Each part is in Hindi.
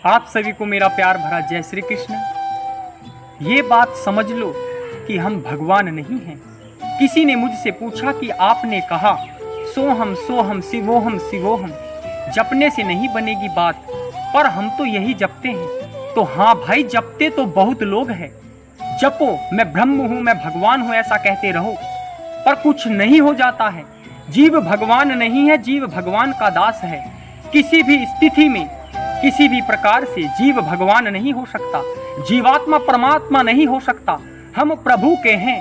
आप सभी को मेरा प्यार भरा जय श्री कृष्ण। ये बात समझ लो कि हम भगवान नहीं हैं। किसी ने मुझसे पूछा कि आपने कहा सोहम सोहम शिवोहम शिवोहम, जपने से नहीं बनेगी बात, पर हम तो यही जपते हैं। तो हाँ भाई, जपते तो बहुत लोग हैं। जपो मैं ब्रह्म हूँ, मैं भगवान हूँ, ऐसा कहते रहो, पर कुछ नहीं हो जाता है। जीव भगवान नहीं है, जीव भगवान का दास है। किसी भी स्थिति में किसी भी प्रकार से जीव भगवान नहीं हो सकता, जीवात्मा परमात्मा नहीं हो सकता। हम प्रभु के हैं,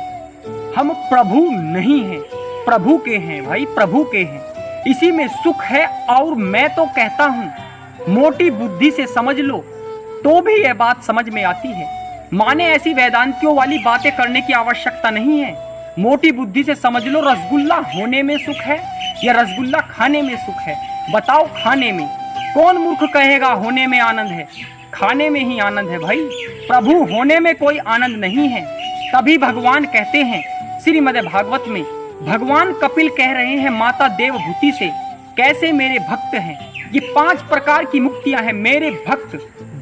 हम प्रभु नहीं हैं, प्रभु के हैं भाई, प्रभु के हैं। इसी में सुख है। और मैं तो कहता हूं मोटी बुद्धि से समझ लो तो भी यह बात समझ में आती है। माने ऐसी वेदांतियों वाली बातें करने की आवश्यकता नहीं है। मोटी बुद्धि से समझ लो, रसगुल्ला होने में सुख है या रसगुल्ला खाने में सुख है? बताओ, खाने में। कौन मूर्ख कहेगा होने में आनंद है? खाने में ही आनंद है भाई। प्रभु होने में कोई आनंद नहीं है। तभी भगवान कहते हैं श्रीमद् भागवत में, भगवान कपिल कह रहे हैं माता देवभूति से, कैसे मेरे भक्त हैं। ये 5 प्रकार की मुक्तियां हैं, मेरे भक्त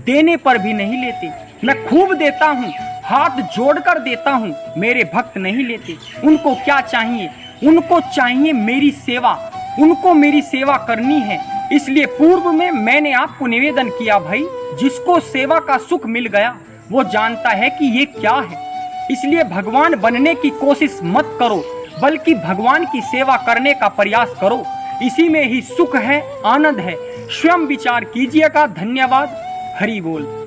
देने पर भी नहीं लेते। मैं खूब देता हूँ, हाथ जोड़कर देता हूँ, मेरे भक्त नहीं लेते। उनको क्या चाहिए? उनको चाहिए मेरी सेवा, उनको मेरी सेवा करनी है। इसलिए पूर्व में मैंने आपको निवेदन किया भाई, जिसको सेवा का सुख मिल गया वो जानता है कि ये क्या है। इसलिए भगवान बनने की कोशिश मत करो, बल्कि भगवान की सेवा करने का प्रयास करो। इसी में ही सुख है, आनंद है। स्वयं विचार कीजिएगा। धन्यवाद। हरि बोल।